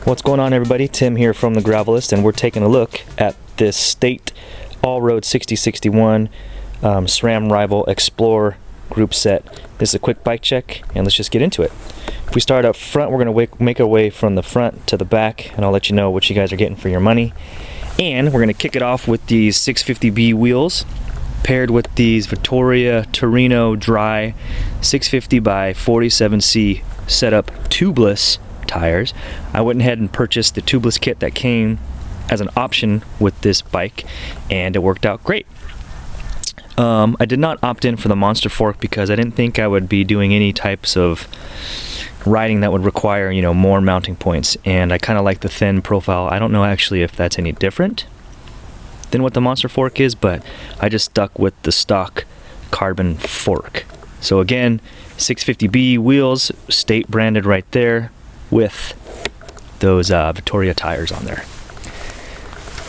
What's going on, everybody? Tim here from the Gravelist, and we're taking a look at this State All-Road 6061 SRAM XPLR group set. This is a quick bike check, and let's just get into it. If we start up front, we're going to make our way from the front to the back, and I'll let you know what you guys are getting for your money. And we're going to kick it off with these 650B wheels, paired with these Vittoria Torino Dry 650 by 47C setup tubeless tires. I went ahead and purchased the tubeless kit that came as an option with this bike, and it worked out great. I did not opt in for the monster fork because I didn't think I would be doing any types of riding that would require, you know, more mounting points, and I kind of like the thin profile. I don't know actually if that's any different than what the monster fork is, but I just stuck with the stock carbon fork. So again, 650B wheels, State branded right there, with those Vittoria tires on there.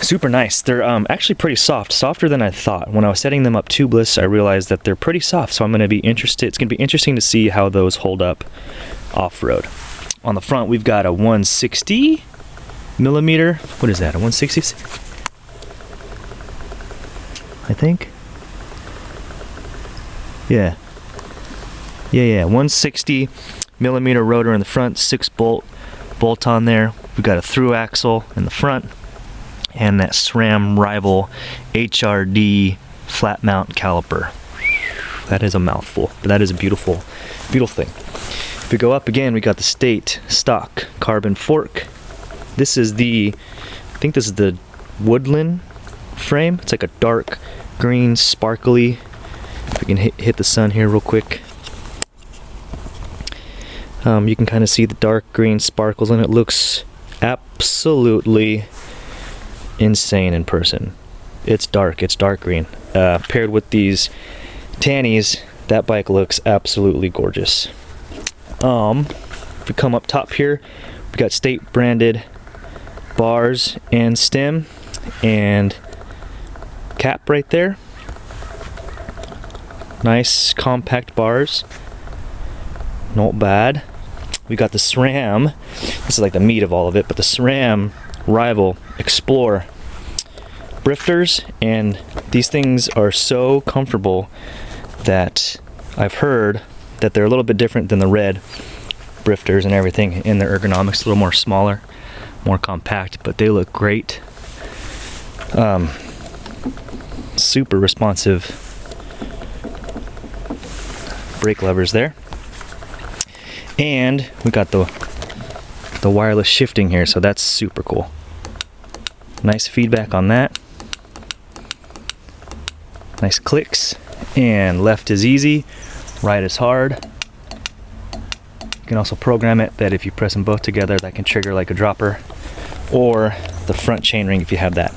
Super nice. They're actually pretty soft, softer than I thought. When I was setting them up tubeless, I realized that they're pretty soft, so I'm going to be interested. It's going to be interesting to see how those hold up off-road. On the front, we've got a 160 millimeter. What is that? A 160? I think. Yeah. 160 millimeter rotor in the front, 6-bolt bolt on there. We've got a through axle in the front, and that SRAM Rival HRD flat mount caliper. That is a mouthful, but that is a beautiful, beautiful thing. If we go up again, we got the State stock carbon fork. This is the, I think this is the Woodland frame. It's like a dark green, sparkly. If we can hit the sun here real quick. You can kind of see the dark green sparkles, and it looks absolutely insane in person. It's dark green. Paired with these tannies, that bike looks absolutely gorgeous. If we come up top here, we got State branded bars and stem and cap right there. Nice compact bars, not bad. We got the SRAM, this is like the meat of all of it, but the SRAM Rival XPLR brifters, and these things are so comfortable that I've heard that they're a little bit different than the red brifters and everything in their ergonomics, a little more smaller, more compact, but they look great. Super responsive brake levers there. And we got the wireless shifting here, so that's super cool. Nice feedback on that. Nice clicks. And left is easy, right is hard. You can also program it that if you press them both together, that can trigger like a dropper, or the front chainring if you have that.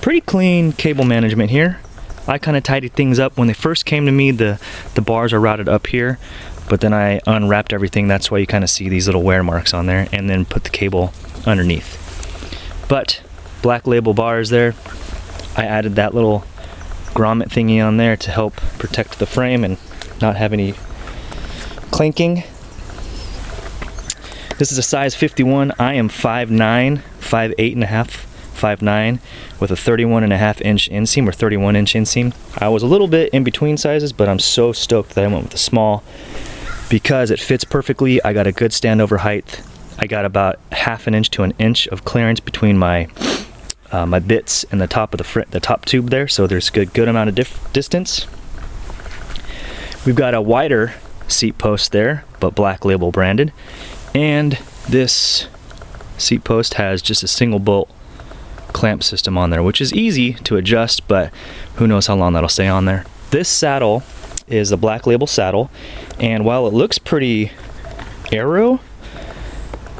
Pretty clean cable management here. I kind of tidied things up. When they first came to me, the bars are routed up here, but then I unwrapped everything. That's why you kind of see these little wear marks on there, and then put the cable underneath. But black label bars there. I added that little grommet thingy on there to help protect the frame and not have any clanking. This is a size 51. I am 5'9", 5'8.5". 5'9", with a 31.5 inch inseam, or 31 inch inseam. I was a little bit in between sizes, but I'm so stoked that I went with the small because it fits perfectly. I got a good standover height. I got about ½ an inch to an inch of clearance between my my bits and the top of the top tube there, so there's a good amount of distance. We've got a wider seat post there, but black label branded, and this seat post has just a single bolt clamp system on there, which is easy to adjust, but who knows how long that'll stay on there. This saddle is a black label saddle, and while it looks pretty aero,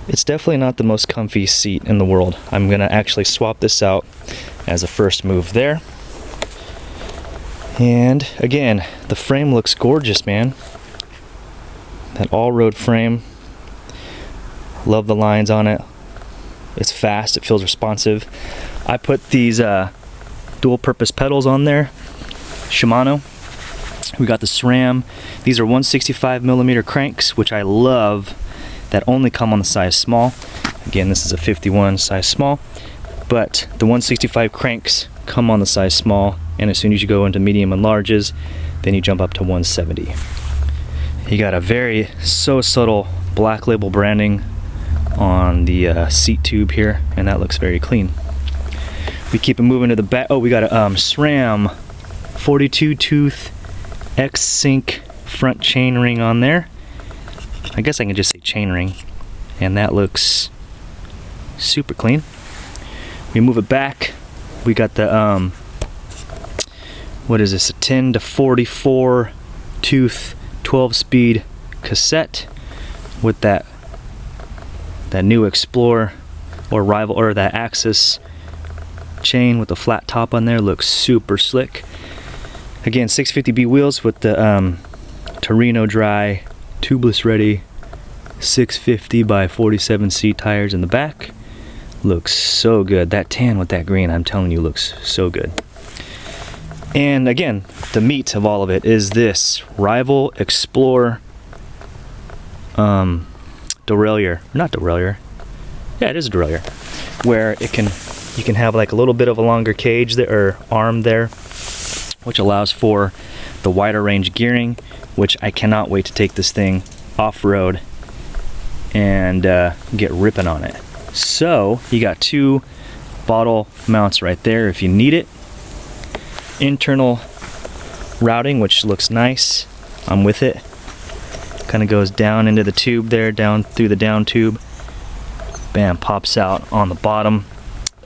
it's definitely not the most comfy seat in the world. I'm gonna actually swap this out as a first move there. And again, the frame looks gorgeous, man. That all-road frame, love the lines on it. It's fast, it feels responsive. I put these dual purpose pedals on there, Shimano. We got the SRAM. These are 165 millimeter cranks, which I love that only come on the size small. Again, this is a 51 size small, but the 165 cranks come on the size small, and as soon as you go into medium and larges, then you jump up to 170. You got a very subtle black label branding on the seat tube here, and that looks very clean. We keep it moving to the back. Oh, we got a SRAM 42 tooth X-Sync front chain ring on there. I guess I can just say chain ring, and that looks super clean. We move it back. We got the what is this, a 10 to 44 tooth 12-speed cassette with that new Explorer or rival, or that AXS chain with the flat top on there. Looks super slick. Again, 650B wheels with the Torino dry tubeless ready 650 by 47C tires in the back. Looks so good. That tan with that green, I'm telling you, looks so good. And again, the meat of all of it is this Rival Explorer derailleur. Not derailleur. Yeah, it is a derailleur. Where you can have like a little bit of a longer cage there, or arm there, which allows for the wider range gearing, which I cannot wait to take this thing off-road and get ripping on it. So you got two bottle mounts right there if you need it. Internal routing, which looks nice. I'm with it. Kind of goes down into the tube there, down through the down tube. Bam, pops out on the bottom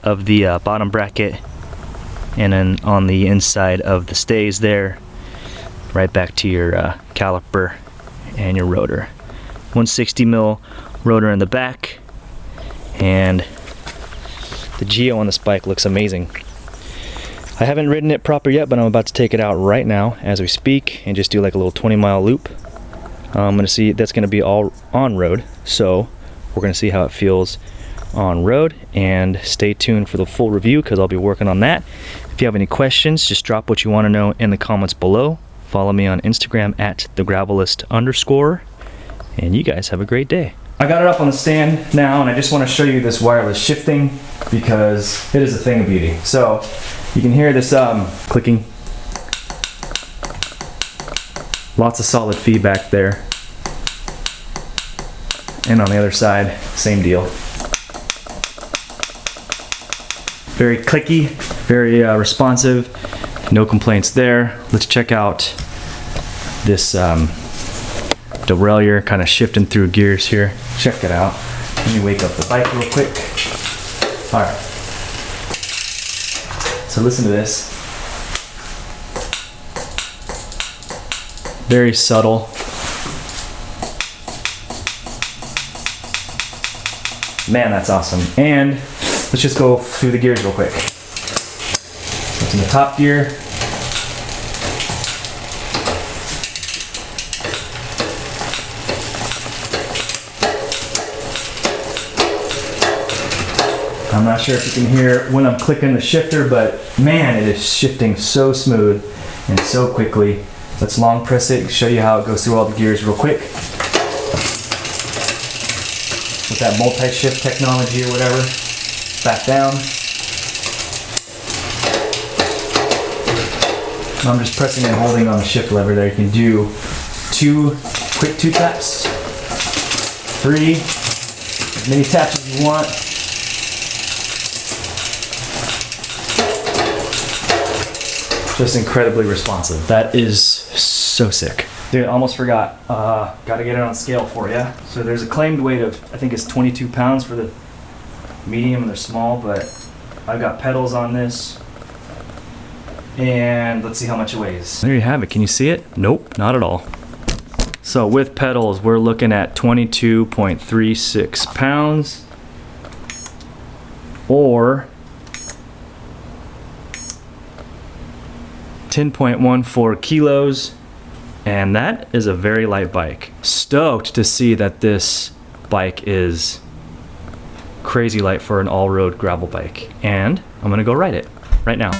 of the bottom bracket, and then on the inside of the stays there, right back to your caliper and your rotor. 160 mil rotor in the back, and the geo on this bike looks amazing. I haven't ridden it proper yet, but I'm about to take it out right now as we speak and just do like a little 20-mile loop. I'm gonna see, that's gonna be all on road, so we're gonna see how it feels on road, and stay tuned for the full review because I'll be working on that. If you have any questions, just drop what you want to know in the comments below. Follow me on Instagram at @thegravelist_, and you guys have a great day. I got it up on the stand now, and I just want to show you this wireless shifting because it is a thing of beauty. So you can hear this clicking. Lots of solid feedback there. And on the other side, same deal. Very clicky, very responsive, no complaints there. Let's check out this derailleur kind of shifting through gears here. Check it out. Let me wake up the bike real quick. All right. So listen to this. Very subtle. Man, that's awesome. And let's just go through the gears real quick. It's in the top gear. I'm not sure if you can hear when I'm clicking the shifter, but man, it is shifting so smooth and so quickly. Let's long press it and show you how it goes through all the gears real quick. With that multi-shift technology or whatever. Back down. I'm just pressing and holding on the shift lever there. You can do quick two taps, 3, as many taps as you want. Just incredibly responsive. That is so sick. Dude, I almost forgot. Gotta get it on scale for you. So there's a claimed weight of, I think it's 22 pounds for the medium and the small, but I've got pedals on this. And let's see how much it weighs. There you have it. Can you see it? Nope, not at all. So with pedals, we're looking at 22.36 pounds, or 10.14 kilos. And that is a very light bike. Stoked to see that this bike is crazy light for an all-road gravel bike. And I'm gonna go ride it right now.